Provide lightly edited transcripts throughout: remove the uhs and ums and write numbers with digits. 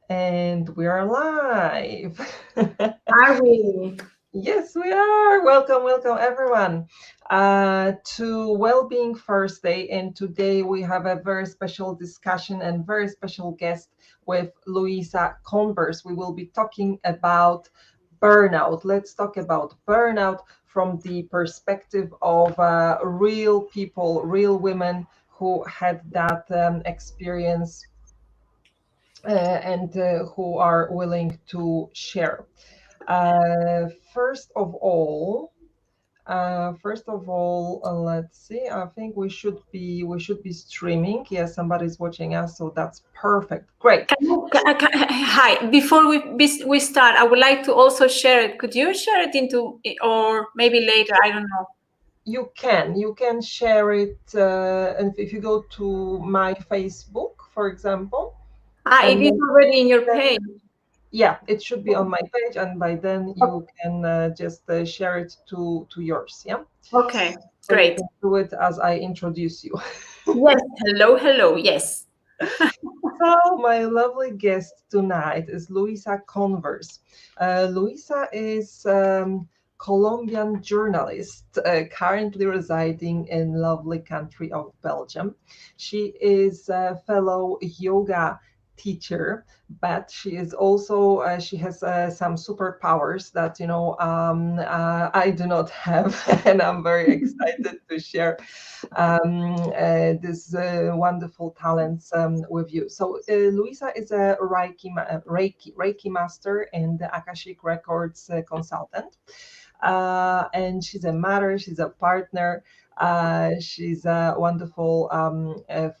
And we are live. Are we? Yes, we are. Welcome, welcome, everyone, to Wellbeing Thursday. And today we have a very special discussion and very special guest with Luisa Convers. We will be talking about burnout. Let's talk about burnout from the perspective of real people, real women who had that experience and who are willing to share. Uh, first of all, let's see. I think we should be streaming. Yes, somebody's watching us, so that's perfect. Great. Hi. Before we start, I would like to also share it. Could you share it into, or maybe later? I don't know. You can share it, and if you go to my Facebook, for example, It and is already in your page. yeah, it should be on my page, and by then you can just share it to yours. Yeah. Okay, So you great. can do it as I introduce you. Yes. Hello, hello. Yes. So my lovely guest tonight is Luisa Convers. Luisa is Colombian journalist, currently residing in lovely country of Belgium. She is a fellow yoga teacher, but she is also she has some superpowers that I do not have, and I'm very excited to share this wonderful talents with you. So Luisa is a Reiki master and the Akashic Records consultant, and she's a mother. She's a partner. She's a wonderful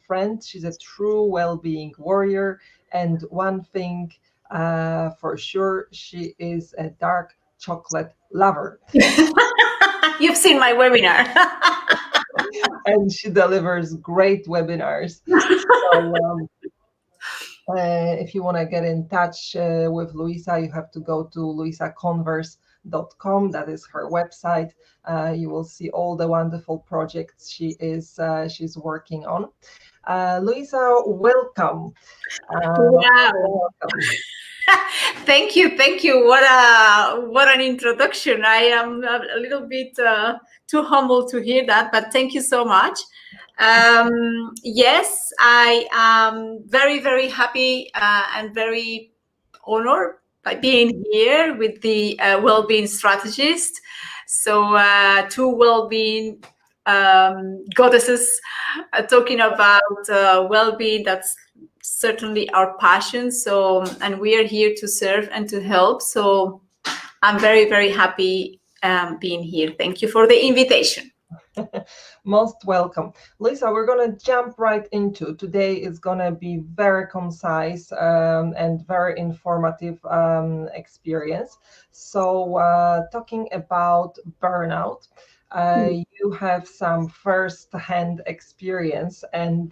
friend. She's a true well-being warrior. And one thing for sure, she is a dark chocolate lover. You've seen my webinar. And she delivers great webinars. So if you want to get in touch with Luisa, you have to go to luisaconvers.com. That is her website. You will see all the wonderful projects she's working on. Luisa, welcome. Wow. Welcome. Thank you, thank you. What an introduction. I am a little bit too humble to hear that, but thank you so much. Yes, I am very, very happy and very honored by being here with the well-being strategist. So, two well-being goddesses talking about well-being. That's certainly our passion. So, and we are here to serve and to help. So, I'm very, very happy being here. Thank you for the invitation. Most welcome. Lisa, we're going to jump right into. Today is going to be very concise and very informative experience. So, talking about burnout, you have some first-hand experience, and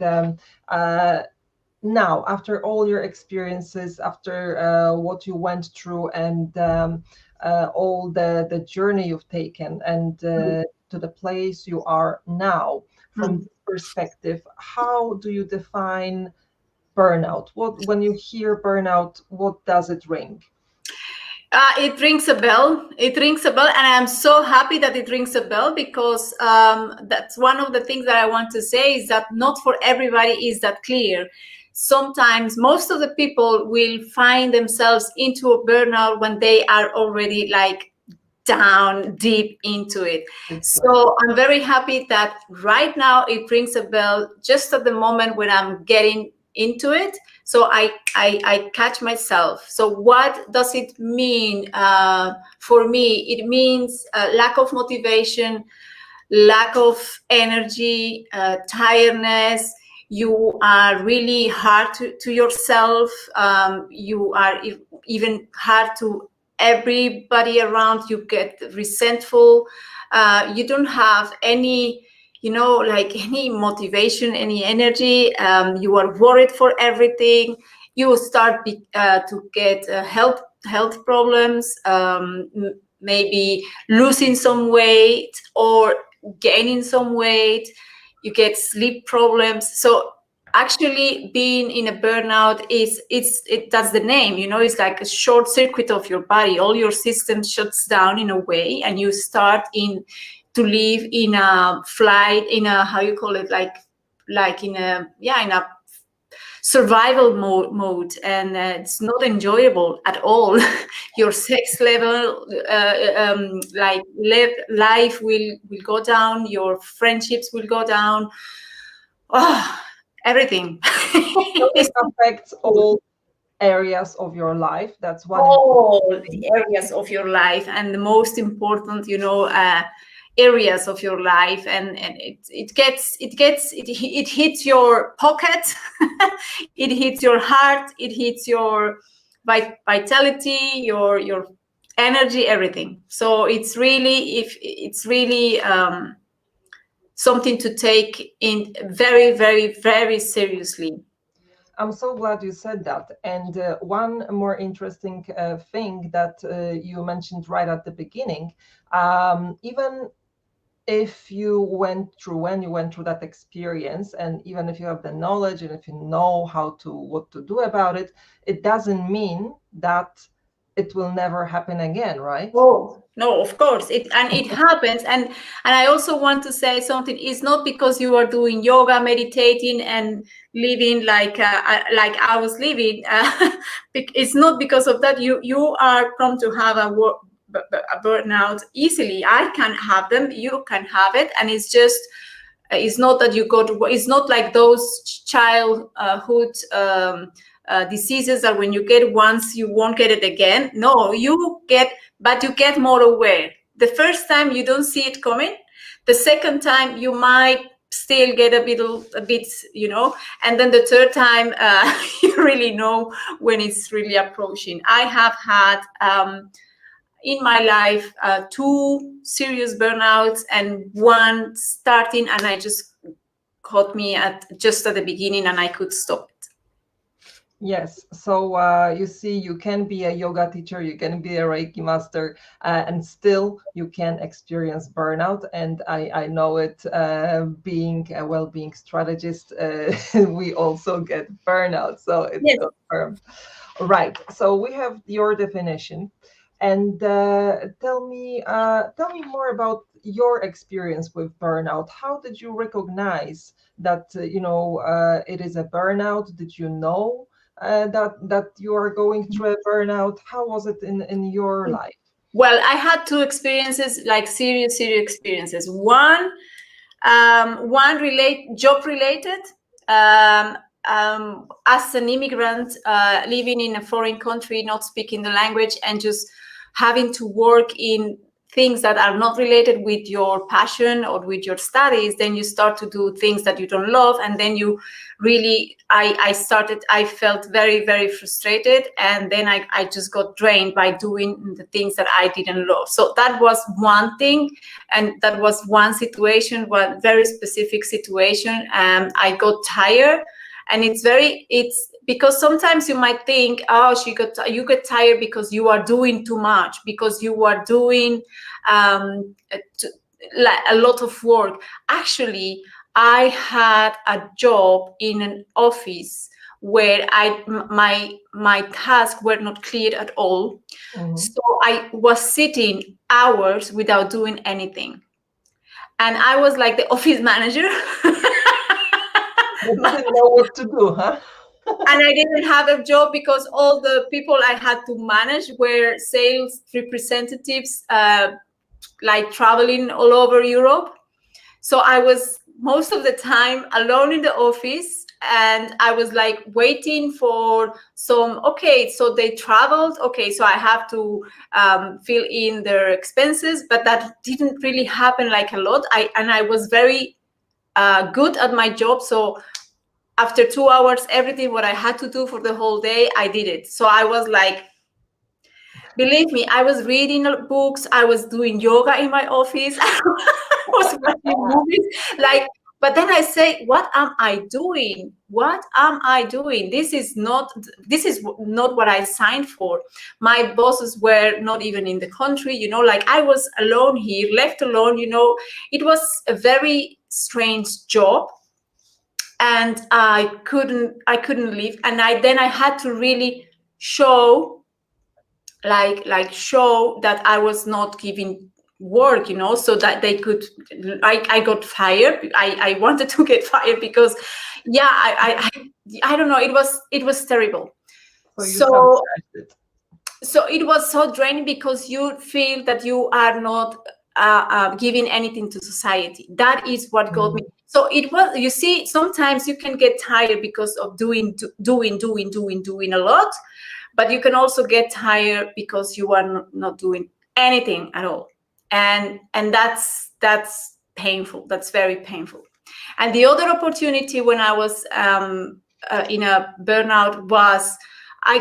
now, after all your experiences, after what you went through, and all the journey you've taken, and to the place you are now, from this perspective, how do you define burnout? When you hear burnout, what does it ring? It rings a bell. It rings a bell, and I'm so happy that it rings a bell because that's one of the things that I want to say is that not for everybody is that clear. Sometimes most of the people will find themselves into a burnout when they are already like down deep into it. So I'm very happy that right now it rings a bell just at the moment when I'm getting into it. So I catch myself. So what does it mean for me? It means lack of motivation, lack of energy, tiredness. You are really hard to yourself. You are even hard to everybody around. You get resentful. You don't have any, like any motivation, any energy. You are worried for everything. You start to get health problems, maybe losing some weight or gaining some weight. You get sleep problems. So actually being in a burnout that's the name, it's like a short circuit of your body. All your system shuts down in a way, and you start to live in a flight, in a, how you call it, like in a survival mode, and it's not enjoyable at all. Your sex level, life will go down, your friendships will go down. Oh, everything. So it affects all areas of your life. That's one All important thing. the areas of your life, and the most important, areas of your life, and it hits your pocket. It hits your heart, it hits your vitality, your energy, everything. So it's really something to take in very, very, very seriously. I'm so glad you said that. And one more interesting thing that you mentioned right at the beginning, even if you went through, when you went through that experience, and even if you have the knowledge and if you know what to do about it, it doesn't mean that it will never happen again, right? Oh, no, of course it happens, and I also want to say something. It's not because you are doing yoga, meditating, and living like I was living. It's not because of that. You are prone to have a burnout easily. I can have them. You can have it, and it's just. It's not that you go to. It's not like those childhood diseases that when you get once, you won't get it again. No, you get, but you get more aware. The first time you don't see it coming. The second time you might still get a bit, and then the third time you really know when it's really approaching. I have had in my life 2 serious burnouts, and one starting, and I just caught me just at the beginning, and I could stop it. Yes. So you see, you can be a yoga teacher, you can be a Reiki master, and still you can experience burnout. And I know it, being a well-being strategist, we also get burnout. So it's Yes. confirmed. Right. So we have your definition. And tell me more about your experience with burnout. How did you recognize that it is a burnout? Did you know that you are going through a burnout? How was it in your life? Well, I had 2 experiences, like serious experiences. One job related. As an immigrant, living in a foreign country, not speaking the language, and just having to work in things that are not related with your passion or with your studies, then you start to do things that you don't love, and then you really, I felt very, very frustrated, and then I just got drained by doing the things that I didn't love. So that was one thing, and that was one situation, one very specific situation. I got tired, and it's because sometimes you might think, oh, you get tired because you are doing too much, because you are doing a lot of work. Actually, I had a job in an office where my tasks were not clear at all. Mm-hmm. So I was sitting hours without doing anything. And I was like the office manager. You didn't know what to do, huh? And I didn't have a job because all the people I had to manage were sales representatives, like traveling all over Europe. So I was most of the time alone in the office, and I was like waiting for okay, so they traveled. Okay, so I have to fill in their expenses, but that didn't really happen like a lot. I was very good at my job. So after 2 hours, everything what I had to do for the whole day, I did it. So I was like, believe me, I was reading books, I was doing yoga in my office, I was watching movies, but then I say, what am I doing? What am I doing? This is not what I signed for. My bosses were not even in the country, like I was alone here, left alone, It was a very strange job. and I couldn't leave. And then I had to really show show that I was not giving work, so that they could. I got fired. I wanted to get fired because, yeah, I don't know. It was terrible. So you So sabotaged it. so it was so draining because you feel that you are not giving anything to society. That is what got me. So it was, you see, sometimes you can get tired because of doing a lot, but you can also get tired because you are not doing anything at all. And that's painful. That's very painful. And the other opportunity when I was in a burnout was, I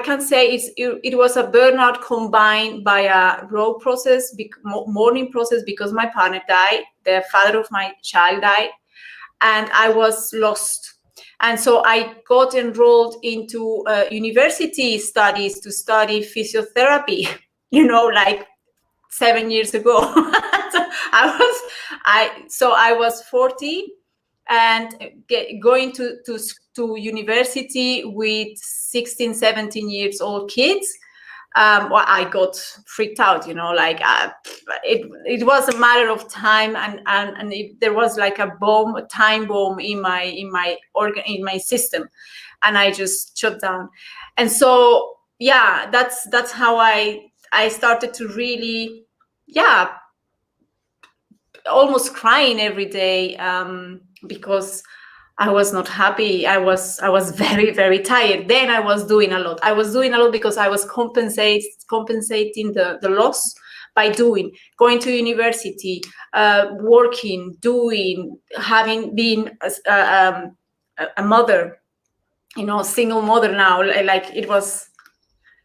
can say it was a burnout combined by a raw process, mourning process, because my partner died, the father of my child died, and I was lost. And so I got enrolled into university studies to study physiotherapy, like 7 years ago. So I was 40 and going to university with 16, 17 years old kids. Well, I got freaked out, it was a matter of time, and there was like a time bomb in my system, and I just shut down. And so, yeah, that's how I started to really, almost crying every day, because I was not happy. I was very, very tired. Then I was doing a lot. Because I was compensating the loss by going to university, working, having been a mother, single mother now. Like, it was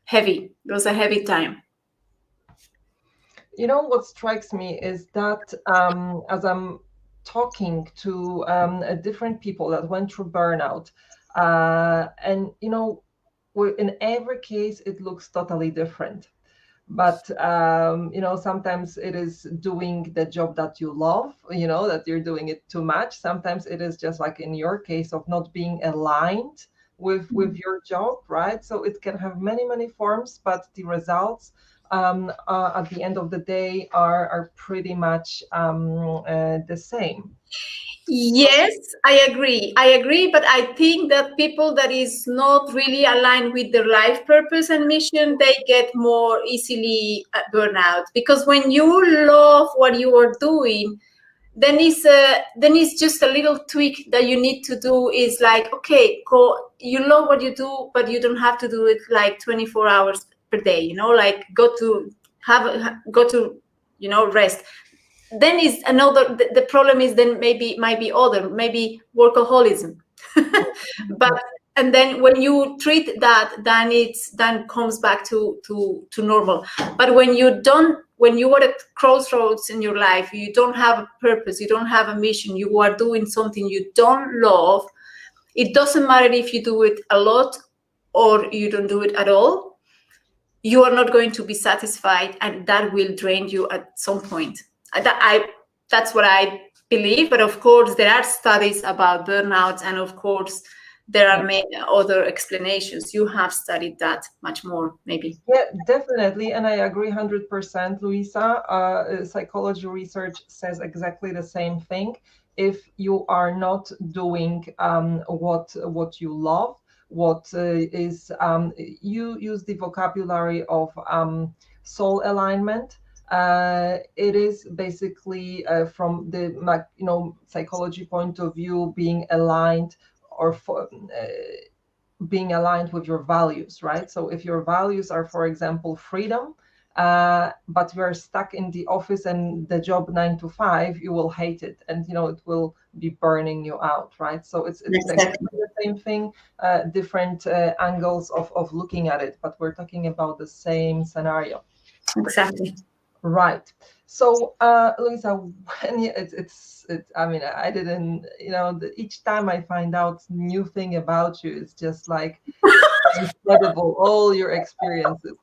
heavy. It was a heavy time. What strikes me is that as I'm talking to different people that went through burnout, and in every case it looks totally different. But sometimes it is doing the job that you love, that you're doing it too much. Sometimes it is just like in your case of not being aligned with your job, right? So it can have many forms, but the results at the end of the day are pretty much the same. Yes, I agree, but I think that people that is not really aligned with their life purpose and mission, they get more easily burnout, because when you love what you are doing, then it's just a little tweak that you need to do. Is like, okay, you love what you do, but you don't have to do it like 24 hours per day, like go to rest. Then is another, the problem is then might be workaholism. But and then when you treat that, then comes back to normal. But when you are at crossroads in your life, you don't have a purpose, you don't have a mission, you are doing something you don't love, it doesn't matter if you do it a lot or you don't do it at all, you are not going to be satisfied, and that will drain you at some point. That's what I believe. But of course, there are studies about burnout, and of course, there are many other explanations. You have studied that much more, maybe. Yeah, definitely. And I agree 100%, Luisa. Psychology research says exactly the same thing. If you are not doing what you love, you use the vocabulary of soul alignment. It is basically from the psychology point of view, being aligned being aligned with your values, right? So if your values are, for example, freedom, but you're stuck in the office and the job 9 to 5, you will hate it, and it will be burning you out, right? So it's exactly the same thing, different angles of looking at it, but we're talking about the same scenario. Exactly. Right. So, Luisa, when I mean, I didn't, each time I find out new thing about you, it's just like incredible, all your experiences.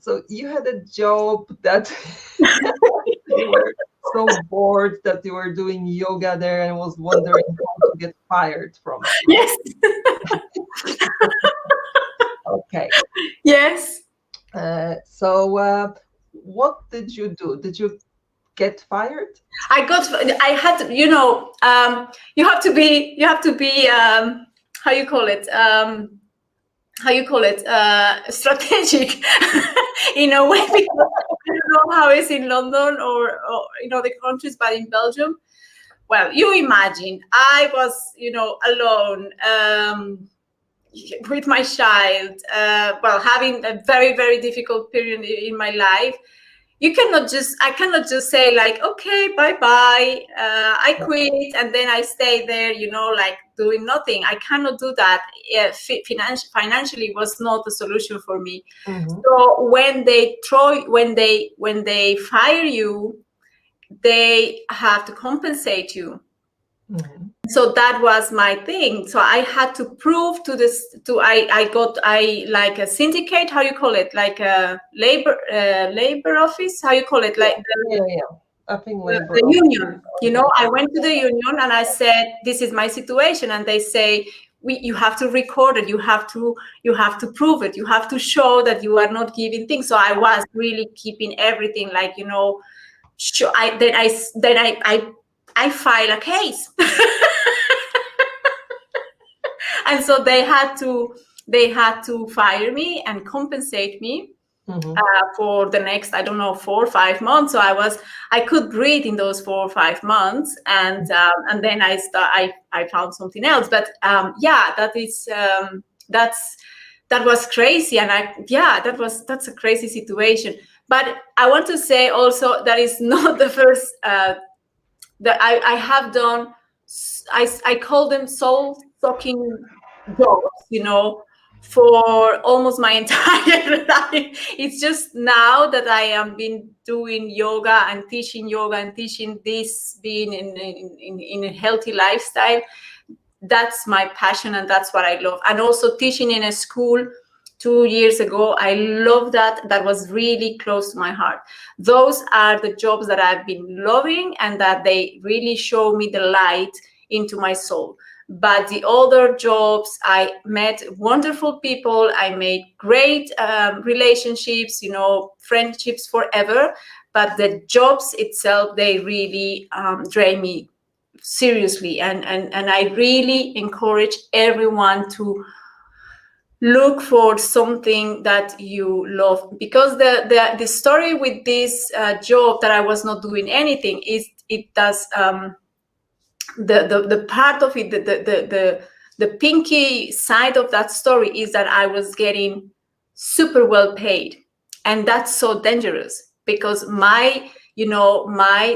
So you had a job that you were so bored that you were doing yoga there and was wondering how to get fired from it. Yes. Okay. Yes. So what did you do? Did you get fired? I had to, you have to be, how you call it, strategic in a way, because I don't know how it's in London or in other countries, but in Belgium, well, you imagine I was, alone, with my child, having a very, very difficult period in my life. I cannot just say like, okay, bye bye, I quit, and then I stay there, like doing nothing. I cannot do that. Financially was not a solution for me. Mm-hmm. So when they fire you, they have to compensate you. Mm-hmm. So that was my thing. So I had to prove to this, I like a syndicate, how you call it, like a labor office, how you call it, like Yeah. I think labor. the union. I went to the union and I said, this is my situation. And they say, you have to record it. You have to prove it. You have to show that you are not giving things. So I was really keeping everything, like, I file a case. And so they had to fire me and compensate me. Mm-hmm. For the next, I don't know, 4 or 5 months. So I could breathe in those 4 or 5 months, and then I found something else. But that was crazy, and that's a crazy situation. But I want to say also that is not the first that I have done. I call them soul sucking jobs, for almost my entire life. It's just now that I am been doing yoga and teaching this, being in a healthy lifestyle. That's my passion, and that's what I love. And also teaching in a school 2 years ago, I love that. That was really close to my heart. Those are the jobs that I've been loving, and that they really show me the light into my soul. But the other jobs, I met wonderful people. I made great relationships, friendships forever. But the jobs itself, they really drain me seriously. And I really encourage everyone to look for something that you love, because the story with this job that I was not doing anything is it does the part of it, the pinky side of that story is that I was getting super well paid, and that's so dangerous, because my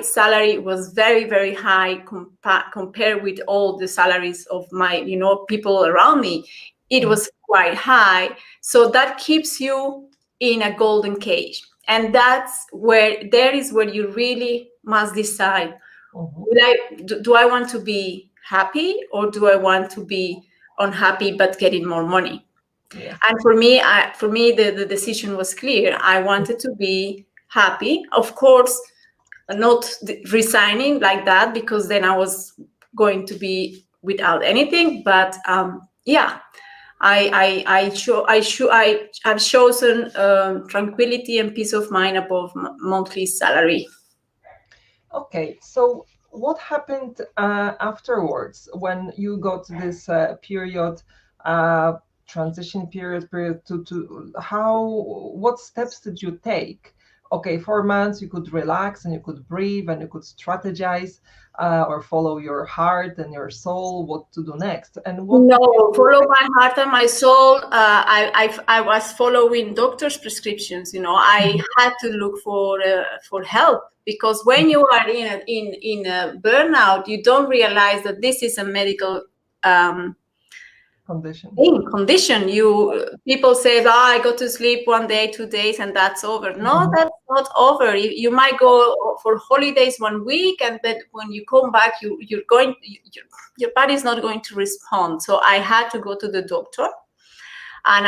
salary was very, very high compared with all the salaries of my people around me. It was quite high. So that keeps you in a golden cage, and there is where you really must decide, do I want to be happy, or do I want to be unhappy but getting more money? Yeah. And for me, the decision was clear. I wanted to be happy, of course, not resigning like that, because then I was going to be without anything. But I've chosen tranquility and peace of mind above monthly salary. Okay, so what happened afterwards when you got this period, transition period to what steps did you take? Okay, 4 months, you could relax and you could breathe and you could strategize or follow your heart and your soul, what to do next. And what No, follow my heart and my soul. I was following doctor's prescriptions. I had to look for help, because when you are in a burnout, you don't realize that this is a medical condition. People say, I go to sleep 1 day, 2 days, and that's over. No, that's not over. You might go for holidays 1 week, and then when you come back, your body is not going to respond. So I had to go to the doctor, and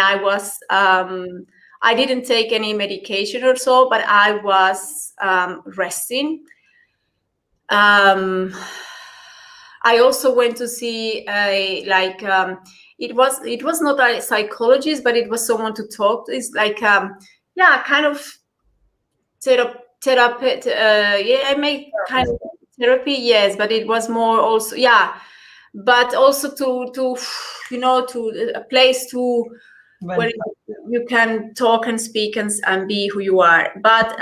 I didn't take any medication or so, but I was resting. I also went to see it was not a psychologist, but it was someone to talk to. It's like kind of therapy. I make kind of therapy, yes, but it was more also but also to to a place to where you can talk and speak and be who you are. But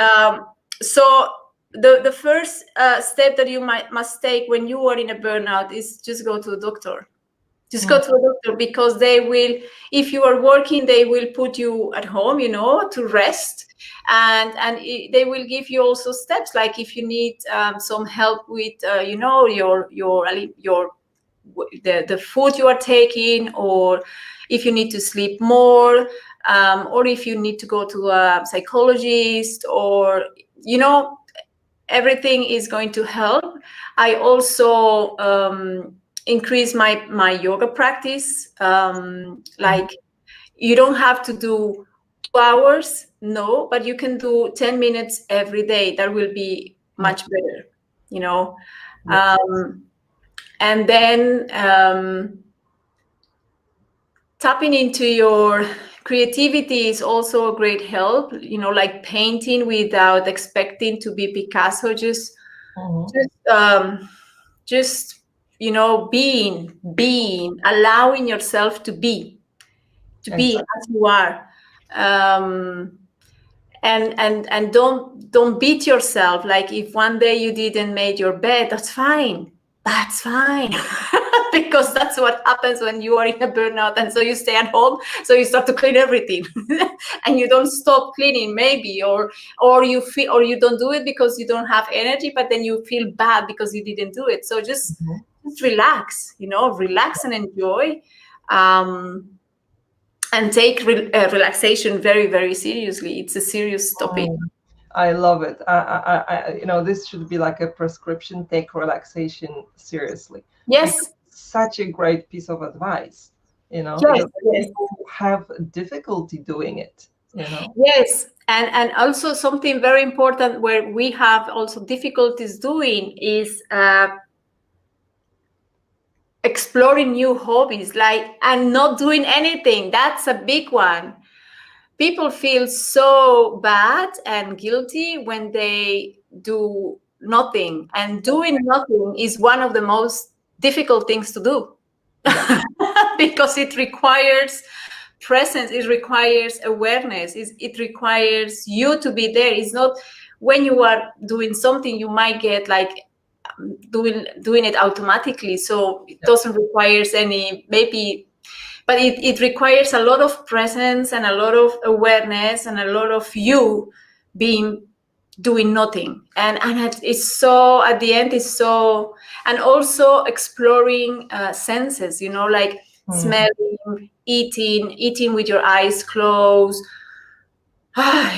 so the first step that you must take when you are in a burnout is just go to a doctor. Just go to a doctor, because they will, if you are working, they will put you at home, to rest, and they will give you also steps, like if you need some help with the food you are taking, or if you need to sleep more, or if you need to go to a psychologist, or everything is going to help. I also increase my yoga practice. Like, you don't have to do 2 hours, no, but you can do 10 minutes every day. That will be much better, Yes. And then tapping into your creativity is also a great help, like painting without expecting to be Picasso, just being, allowing yourself to be as you are. And don't beat yourself. Like, if one day you didn't make your bed, that's fine. Because that's what happens when you are in a burnout, and so you stay at home, so you start to clean everything. And you don't stop cleaning, maybe, or you feel, or you don't do it because you don't have energy, but then you feel bad because you didn't do it. So just relax, relax and enjoy, and take relaxation very, very seriously. It's a serious topic. I love it. This should be like a prescription. Take relaxation seriously. Yes. Such a great piece of advice. Yes. People have difficulty doing it. Yes, and also something very important where we have also difficulties doing is exploring new hobbies, and not doing anything. That's a big one. People feel so bad and guilty when they do nothing, and doing nothing is one of the most difficult things to do. Because it requires presence, it requires awareness, it requires you to be there. It's not when you are doing something, you might get like doing it automatically, so it doesn't require any, maybe, but it requires a lot of presence and a lot of awareness and a lot of you doing nothing, and it's so, at the end, it's so. And also exploring senses, like smelling, eating with your eyes closed.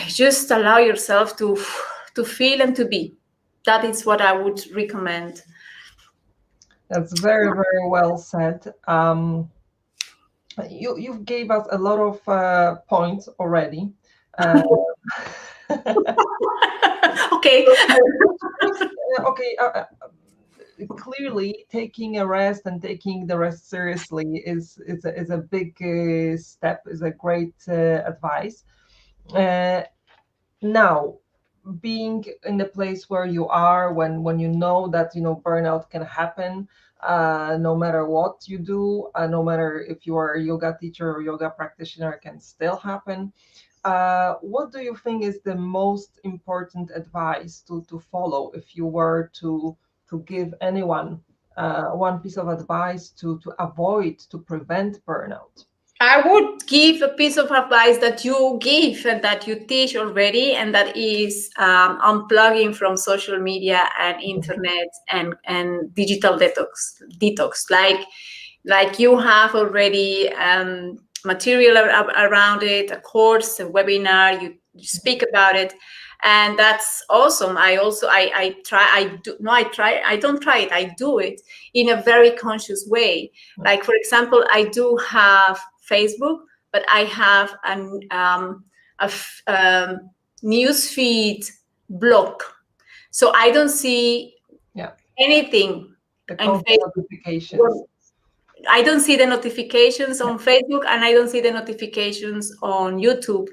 Just allow yourself to feel and to be. That is what I would recommend. That's very, very well said. You gave us a lot of points already. Okay. Okay. Clearly, taking a rest and taking the rest seriously is a big step. Is a great advice. Now, being in the place where you are, when you know that burnout can happen, no matter what you do, no matter if you are a yoga teacher or yoga practitioner, it can still happen. What do you think is the most important advice to follow if you were to give anyone one piece of advice to avoid, to prevent burnout? I would give a piece of advice that you give and that you teach already, and that is unplugging from social media and internet and digital detox. Like you have already material around it, a course, a webinar, you speak about it, and that's awesome. I do it in a very conscious way. Like, for example, I do have Facebook, but I have a news feed block, so I don't see anything. The And constant notifications. I don't see the notifications on Facebook, and I don't see the notifications on YouTube,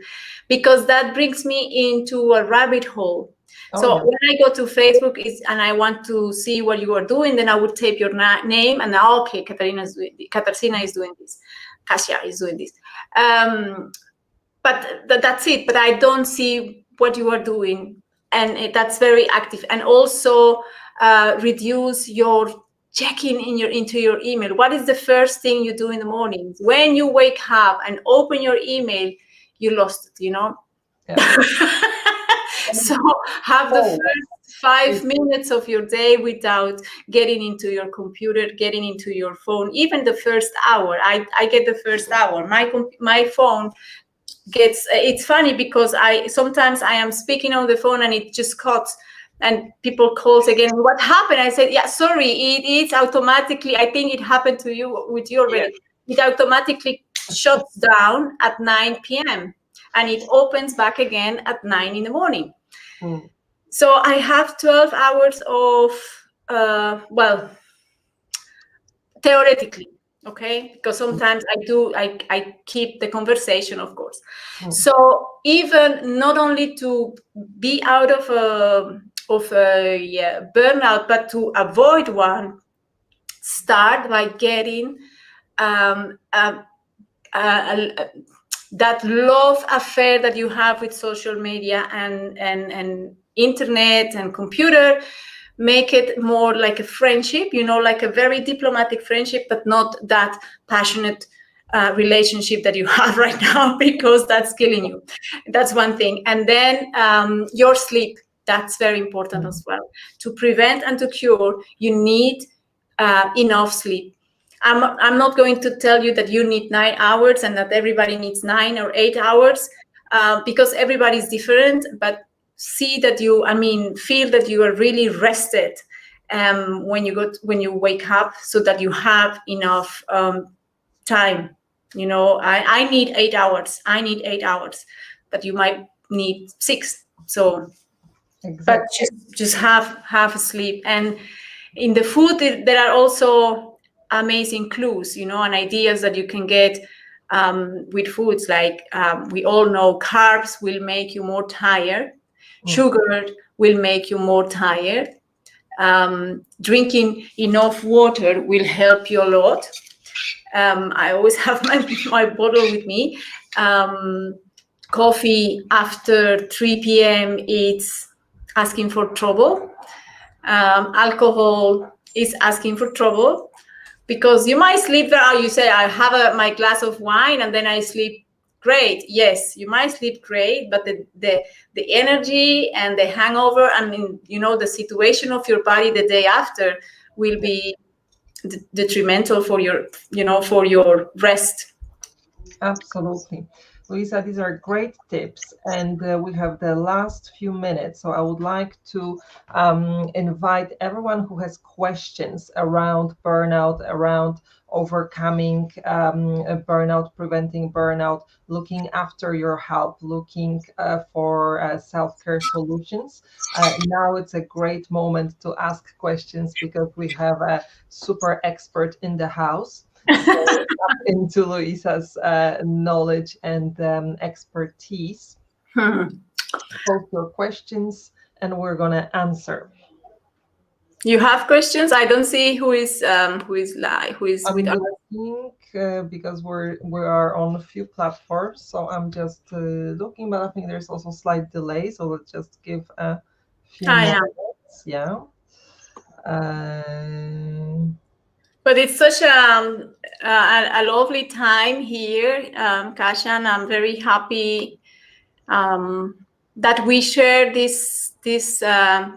because that brings me into a rabbit hole. So when I go to Facebook and I want to see what you are doing, then I would type your name and okay, Katarzyna is doing this, Kasia is doing this. But that's it. But I don't see what you are doing, and that's very active. And also reduce your checking into your email. What is the first thing you do in the morning? When you wake up and open your email, you lost it, Yeah. So have the first 5 minutes of your day without getting into your computer, getting into your phone. Even the first hour, I get the first hour. My phone gets, it's funny because sometimes I am speaking on the phone and it just cuts and people calls again, what happened? I said, yeah, sorry, it's automatically, I think it happened to you with you already. It automatically shuts down at 9 p.m. and it opens back again at 9 in the morning. So I have 12 hours of, theoretically, okay, because sometimes I keep the conversation, of course. So even not only to be out of a burnout, but to avoid one, start by getting that love affair that you have with social media and internet and computer. Make it more like a friendship, like a very diplomatic friendship, but not that passionate relationship that you have right now, because that's killing you. That's one thing. And then your sleep, that's very important as well. To prevent and to cure, you need enough sleep. I'm not going to tell you that you need 9 hours and that everybody needs 9 or 8 hours, because everybody's different, but feel that you are really rested when you wake up, so that you have enough time. I need 8 hours. But you might need 6. So, but just have a sleep. And in the food, there are also amazing clues, and ideas that you can get with foods. Like we all know, carbs will make you more tired. Sugar will make you more tired. Drinking enough water will help you a lot. I always have my bottle with me. Coffee after 3 p.m. it's asking for trouble. Alcohol is asking for trouble, because you might sleep there. You say, I have my glass of wine and then I sleep great. Yes, you might sleep great, but the energy and the hangover, the situation of your body the day after will be detrimental for your rest. Absolutely. Luisa, these are great tips, and we have the last few minutes. So I would like to invite everyone who has questions around burnout, around overcoming burnout, preventing burnout, looking after your health, looking for self-care solutions. Now it's a great moment to ask questions, because we have a super expert in the house. So into Luisa's knowledge and expertise. Post your questions and we're gonna answer. You have questions? I don't see who is live, who is with us. Because we are on a few platforms, so I'm just looking, but I think there's also slight delay, so let's just give a few minutes. Yeah. But it's such a lovely time here, Kasia, and I'm very happy that we share this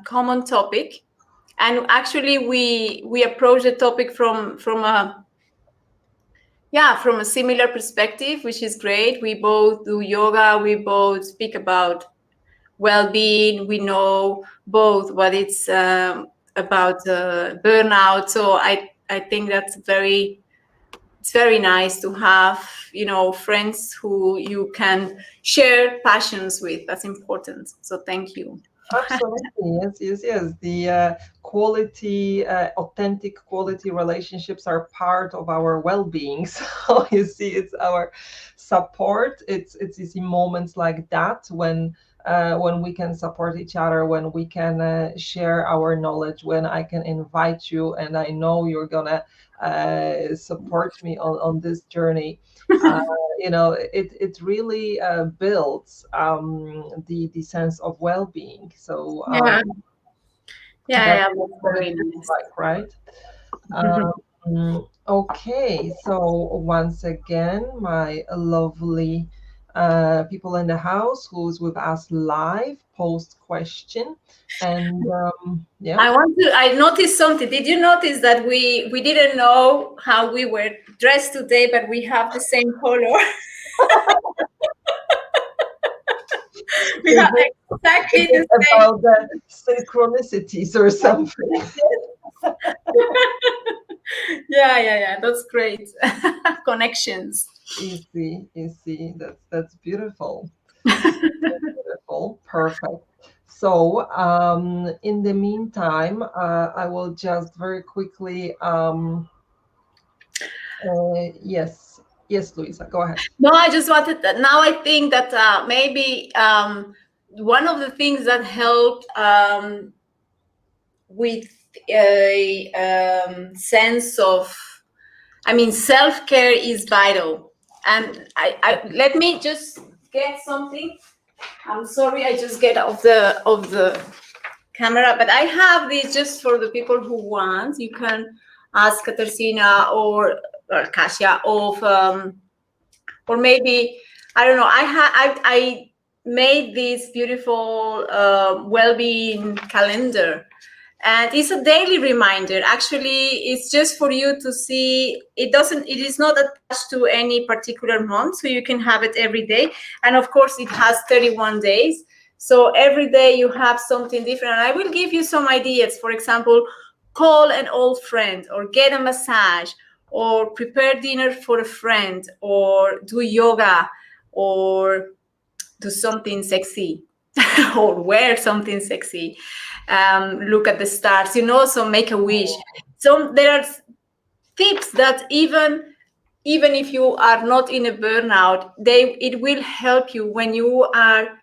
common topic. And actually, we approach the topic from a similar perspective, which is great. We both do yoga. We both speak about well-being. We know both what it's about burnout. So I think that's it's very nice to have, friends who you can share passions with. That's important. So thank you. Absolutely, yes. The quality, authentic quality relationships are part of our well-being. So you see, it's our support. It's easy moments like that when we can support each other, when we can share our knowledge, when I can invite you, and I know you're gonna support me on this journey. Uh, it really builds the sense of well-being. So Yeah, yeah, that's yeah, what that's it very looks nice. like, right? Okay, so once again, my lovely people in the house who's with us live, post question, and yeah. I noticed something. Did you notice that we didn't know how we were dressed today, but we have the same color? We Is have it, is exactly it the same. about the synchronicities or something? Yeah. That's great. Connections. You see, that's beautiful. Beautiful, perfect. So, in the meantime, I will just very quickly, yes, Luisa, go ahead. No, I just wanted that. Now I think that maybe one of the things that helped with a sense of, I mean, self-care is vital. And I let me just get something. I'm sorry, I just get off the camera, but I have these just for the people who want. You can ask Katarzyna or Kasia of or maybe I don't know. I made this beautiful well-being calendar, and it's a daily reminder. Actually, it's just for you to see. It is not attached to any particular month, so you can have it every day. And of course, it has 31 days. So every day you have something different. And I will give you some ideas. For example, call an old friend or get a massage or prepare dinner for a friend or do yoga or do something sexy or wear something sexy, look at the stars, so make a wish. So there are tips that even if you are not in a burnout, it will help you when you are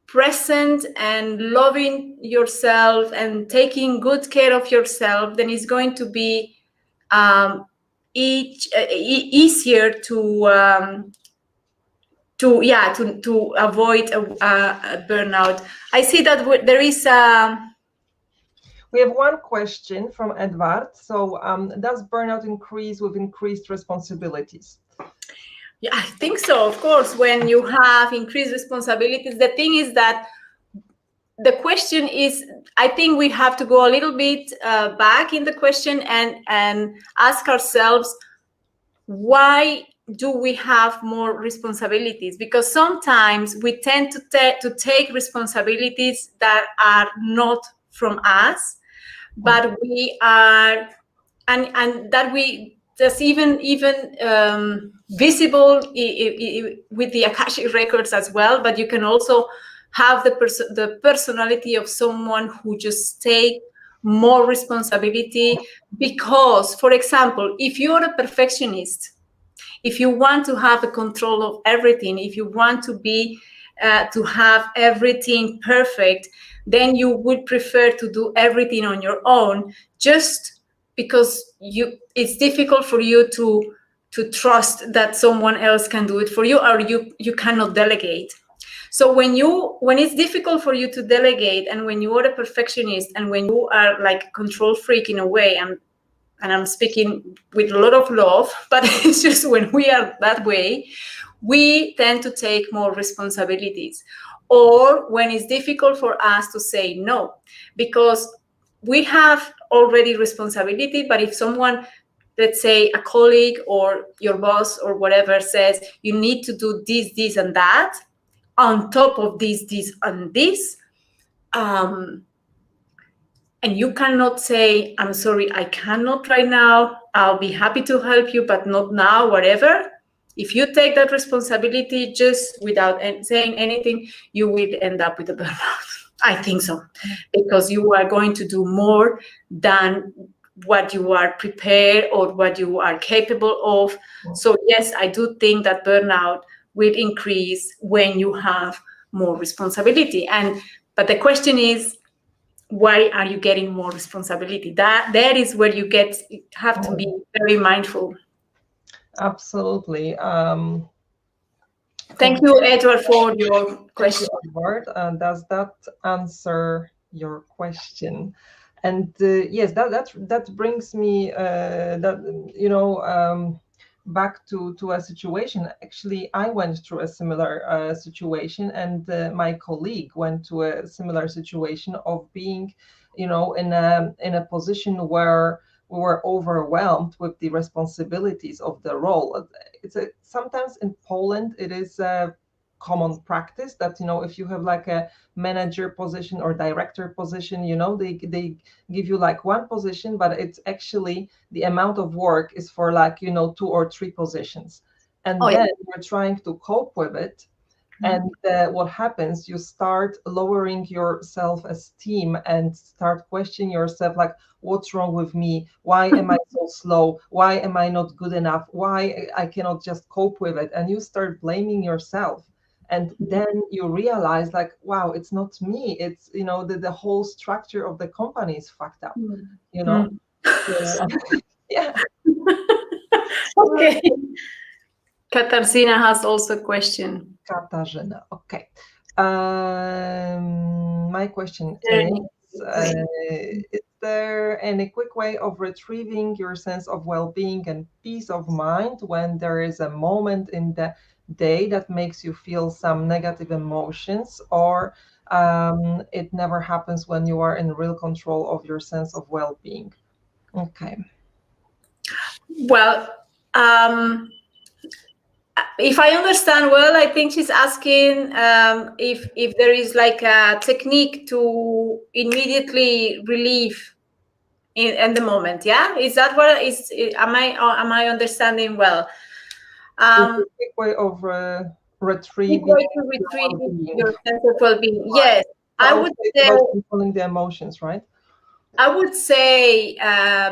present and loving yourself and taking good care of yourself. Then it's going to be easier to avoid a burnout. I see that there is We have one question from Edvard. So, does burnout increase with increased responsibilities? yeah, I think so. Of course, when you have increased responsibilities, the thing is that the question is, I think we have to go a little bit back in the question and ask ourselves, why do we have more responsibilities? Because sometimes we tend to take responsibilities that are not from us, but we are, and that we that's even visible with the Akashic records as well. But you can also have the personality of someone who just take more responsibility because, for example, if you're a perfectionist, if you want to have a control of everything, if you want to have everything perfect, then you would prefer to do everything on your own, just because it's difficult for you to trust that someone else can do it for you, or you cannot delegate. So when it's difficult for you to delegate, and when you are a perfectionist, and when you are like a control freak in a way, and I'm speaking with a lot of love, but it's just when we are that way, we tend to take more responsibilities. Or when it's difficult for us to say no, because we have already responsibility, but if someone, let's say a colleague or your boss or whatever, says you need to do this, and that, on top of this, and this, and you cannot say, I'm sorry, I cannot right now, I'll be happy to help you, but not now, whatever. If you take that responsibility just without saying anything, you will end up with a burnout. I think so, because you are going to do more than what you are prepared or what you are capable of. So yes, I do think that burnout will increase when you have more responsibility. But the question is, why are you getting more responsibility? That is where you have to be very mindful. Absolutely. Thank you, Edward, for your Thank you, question. Edward. Does that answer your question? And yes, that brings me back to a situation. Actually, I went through a similar situation, and my colleague went to a similar situation of being, in a position where we were overwhelmed with the responsibilities of the role. Sometimes in Poland it is common practice that if you have like a manager position or director position, they give you like one position, but it's actually the amount of work is for like 2 or 3 positions, and Oh, yeah. then you're trying to cope with it. And what happens, you start lowering your self-esteem and start questioning yourself, like, what's wrong with me? Why am I so slow? Why am I not good enough? Why I cannot just cope with it? And you start blaming yourself. And then you realize, like, wow, it's not me. It's, the whole structure of the company is fucked up, So, yeah. Okay. Katarzyna has also a question. Katarzyna, okay. My question is there any quick way of retrieving your sense of well-being and peace of mind when there is a moment in the day that makes you feel some negative emotions, or it never happens when you are in real control of your sense of well-being? Okay. Well, if I understand well, I think she's asking if there is like a technique to immediately relieve in the moment. Yeah, is that what is? Am I understanding well? It's a quick way of retrieving Your sense of well-being. Yes, I would say about controlling the emotions, right? I would say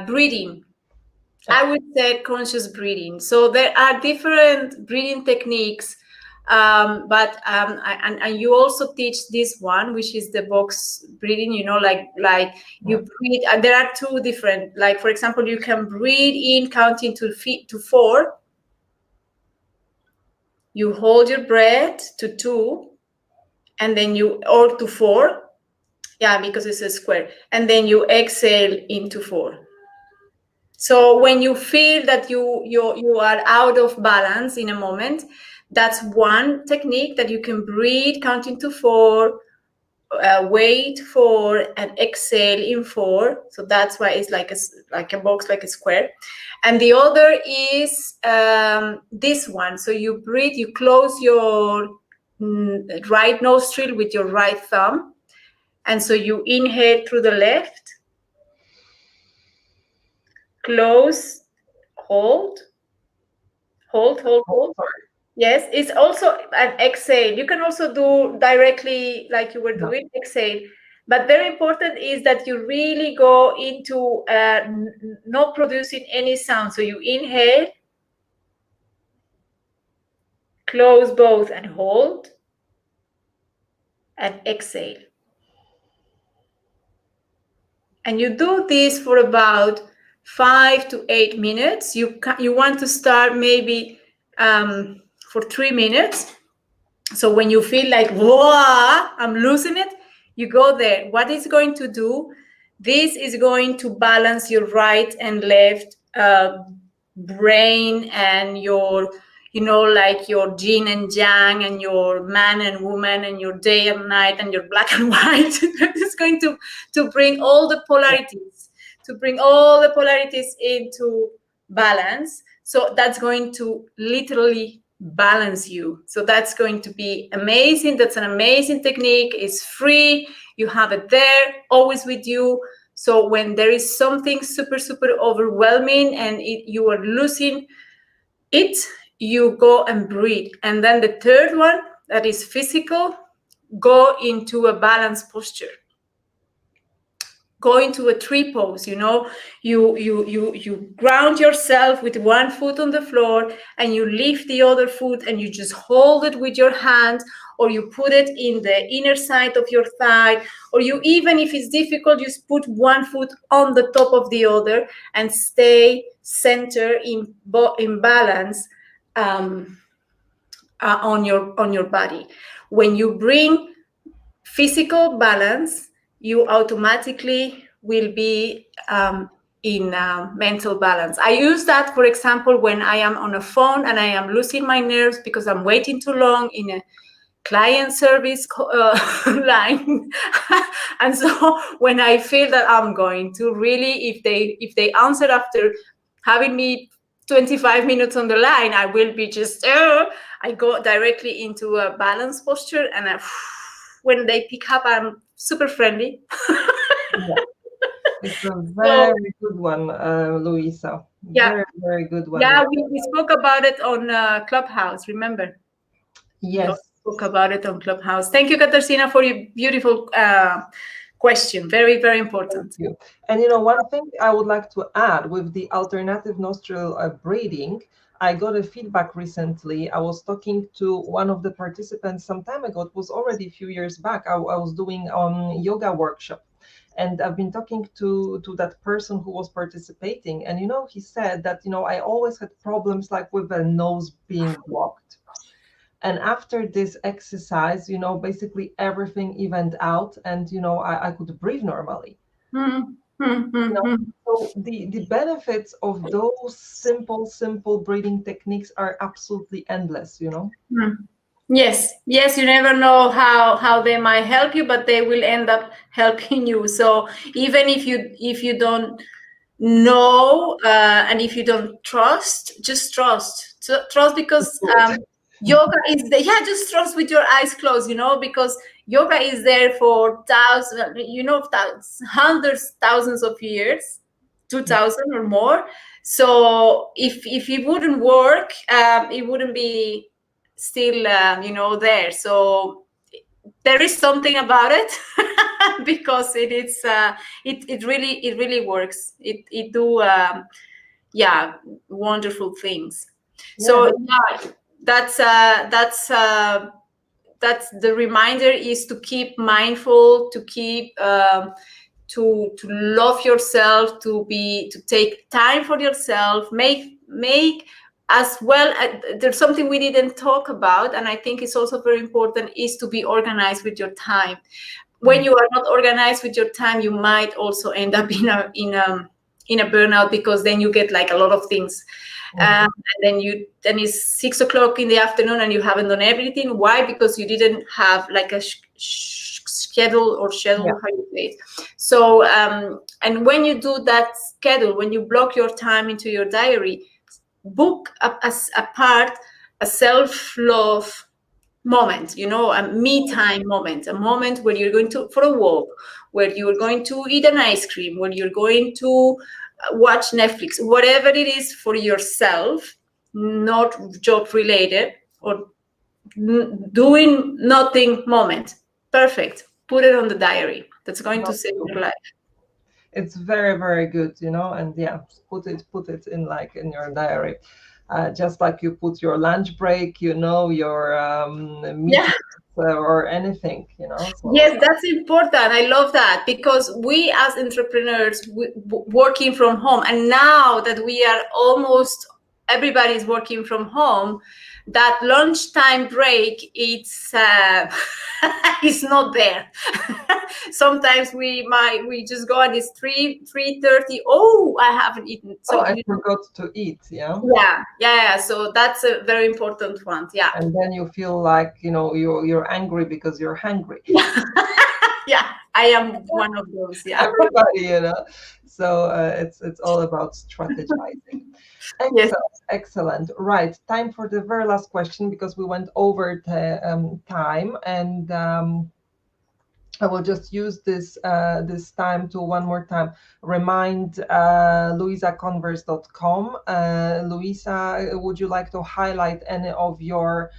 breathing. I would say conscious breathing. So there are different breathing techniques, but and you also teach this one, which is the box breathing. Like you breathe. There are 2 different. Like for example, you can breathe in counting to 4. You hold your breath to 2, and then or to 4. Yeah, because it's a square, and then you exhale into 4. So when you feel that you are out of balance in a moment, that's one technique that you can breathe, counting to 4, wait 4, and exhale in 4. So that's why it's like a box, like a square. And the other is this one. So you breathe, you close your right nostril with your right thumb, and so you inhale through the left, close, hold. Yes, it's also an exhale. You can also do directly like you were doing, exhale. But very important is that you really go into not producing any sound. So you inhale, close both and hold, and exhale. And you do this for about 5 to 8 minutes. You want to start maybe for 3 minutes. So when you feel like, whoa, I'm losing it, you go there. What it's going to do, this is going to balance your right and left brain and your, like your yin and yang and your man and woman and your day and night and your black and white. It's going to bring all the polarities, into balance. So that's going to literally balance you. So that's going to be amazing. That's an amazing technique. It's free. You have it there, always with you. So when there is something super, super overwhelming and you are losing it, you go and breathe. And then the third one, that is physical. go into a balanced posture. Go into a tree pose, you ground yourself with one foot on the floor, and you lift the other foot and you just hold it with your hand, or you put it in the inner side of your thigh, or you, even if it's difficult, just put one foot on the top of the other and stay center in balance on your body. When you bring physical balance, you automatically will be in mental balance. I use that, for example, when I am on a phone and I am losing my nerves because I'm waiting too long in a client service line. And so when I feel that I'm going to really, if they answer after having me 25 minutes on the line, I will be just, I go directly into a balanced posture, and when they pick up, I'm super friendly. Yeah. It's a very good one, Luisa. Yeah. Very, very good one. Yeah, we spoke about it on Clubhouse, remember? Yes. We spoke about it on Clubhouse. Thank you, Katarzyna, for your beautiful question. Very, very important. Thank you. And one thing I would like to add with the alternative nostril breathing, I got a feedback recently. I was talking to one of the participants some time ago. It was already a few years back. I was doing yoga workshop, and I've been talking to that person who was participating, and he said that I always had problems like with the nose being blocked. And after this exercise, basically everything evened out, and I could breathe normally. So the benefits of those simple breathing techniques are absolutely endless. Yes, you never know how they might help you, but they will end up helping you. So even if you don't know and if you don't trust, just trust. Because yoga is just trust with your eyes closed, because yoga is there for hundreds, thousands of years, 2000 or more. So if it wouldn't work, it wouldn't be still there. So there is something about it because it is it really works. It do wonderful things. So that's the reminder, is to keep mindful, to keep to love yourself, to take time for yourself, make as well. There's something we didn't talk about, and I think it's also very important, is to be organized with your time. When you are not organized with your time, you might also end up in a burnout, because then you get like a lot of things. And then it's 6 o'clock in the afternoon and you haven't done everything. Why? Because you didn't have like a schedule, how you say it. So and when you do that schedule, when you block your time into your diary, book a self-love moment, a me time moment, a moment where you're going for a walk, where you're going to eat an ice cream, where you're going to watch Netflix, whatever it is for yourself, not job related, or doing nothing moment. Perfect. Put it on the diary. That's going to save your life. It's very, very good, and put it in your diary. Just like you put your lunch break, your meetings, or anything, So, yes, that's important. I love that, because we as entrepreneurs, working from home, and now that we are almost everybody's working from home, that lunchtime break, it's not there. Sometimes we just go and it's 3:30. Oh, I haven't eaten. So I forgot to eat. Yeah. So that's a very important one. Yeah. And then you feel like you're angry because you're hungry. Yeah, I am one of those. Yeah. Everybody, So it's all about strategizing. Excellent. Right. Time for the very last question, because we went over the time, and I will just use this time to one more time remind luisaconvers.com. Luisa, would you like to highlight any of your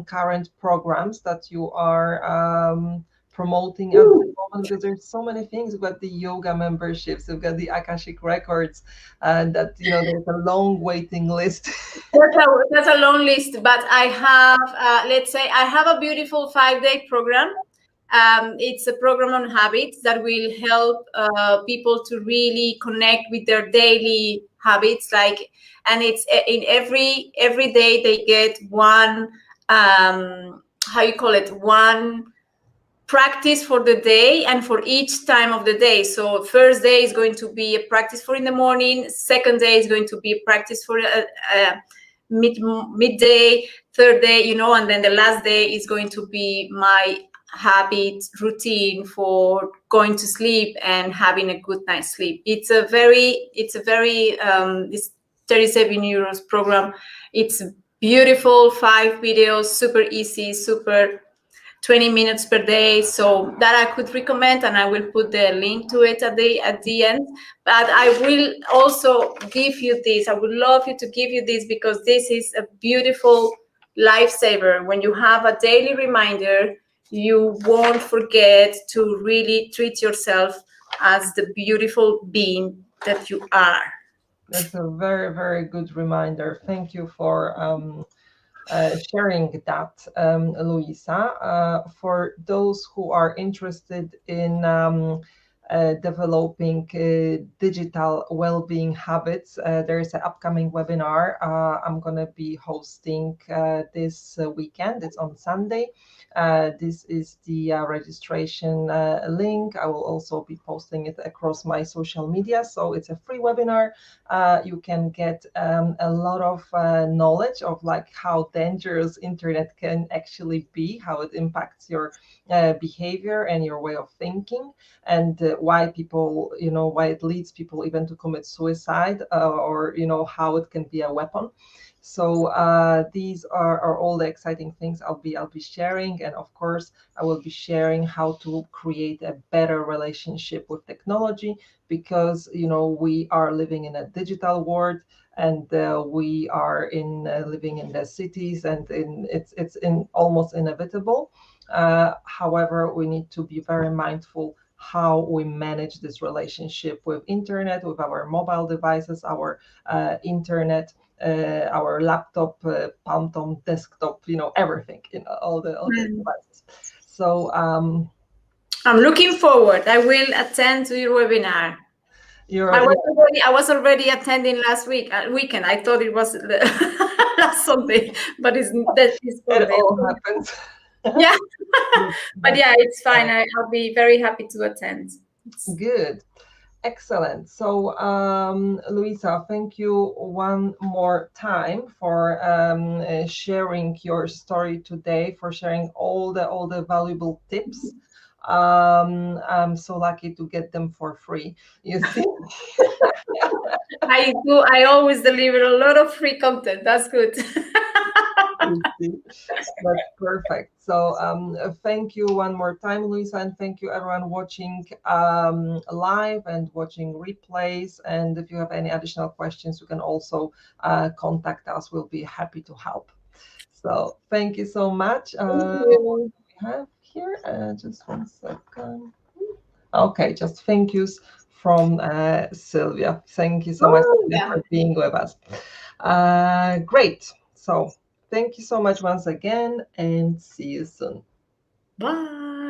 current programs that you are promoting at the moment? Because there's so many things. We've got the yoga memberships, we've got the Akashic Records, and that there's a long waiting list. That's a long list, but I have, let's say, I have a beautiful 5-day program. It's a program on habits that will help people to really connect with their daily habits. And it's in every day they get one, how you call it, one practice for the day and for each time of the day. So first day is going to be a practice for in the morning. Second day is going to be a practice for midday. Third day, and then the last day is going to be my habit routine for going to sleep and having a good night's sleep. It's a very this 37 euros program. It's beautiful, 5 videos, super easy, super 20 minutes per day, so that I could recommend, and I will put the link to it at the end. But I will also give you this. I would love you to give you this, because this is a beautiful lifesaver. When you have a daily reminder, you won't forget to really treat yourself as the beautiful being that you are. That's a very, very good reminder. Thank you for sharing that, Luisa. For those who are interested in developing digital well-being habits, there is an upcoming webinar I'm going to be hosting this weekend. It's on Sunday. This is the registration link. I will also be posting it across my social media. So it's a free webinar. You can get a lot of knowledge of how dangerous internet can actually be, how it impacts your behavior and your way of thinking, and why people, why it leads people even to commit suicide, or how it can be a weapon. So these are all the exciting things I'll be sharing, and of course I will be sharing how to create a better relationship with technology, because we are living in a digital world, and we are living in the cities, and it's almost inevitable. However, we need to be very mindful how we manage this relationship with internet, with our mobile devices, our internet, our laptop, palm tom, desktop, everything, all the devices. So I'm looking forward. I will attend to your webinar. I was already attending last weekend. I thought it was last Sunday, but it's it all happens. Yeah, but yeah, it's fine. I'll be very happy to attend. Good. Excellent. So, Luisa, thank you one more time for sharing your story today, for sharing all the valuable tips. I'm so lucky to get them for free. You see, I do. I always deliver a lot of free content. That's good. That's perfect. So thank you one more time, Luisa, and thank you everyone watching live and watching replays. And if you have any additional questions, you can also contact us. We'll be happy to help. So thank you so much. What do we have here? Just one second. Okay, just thank yous from Sylvia. Thank you so much for being with us. Great. So thank you so much once again, and see you soon. Bye.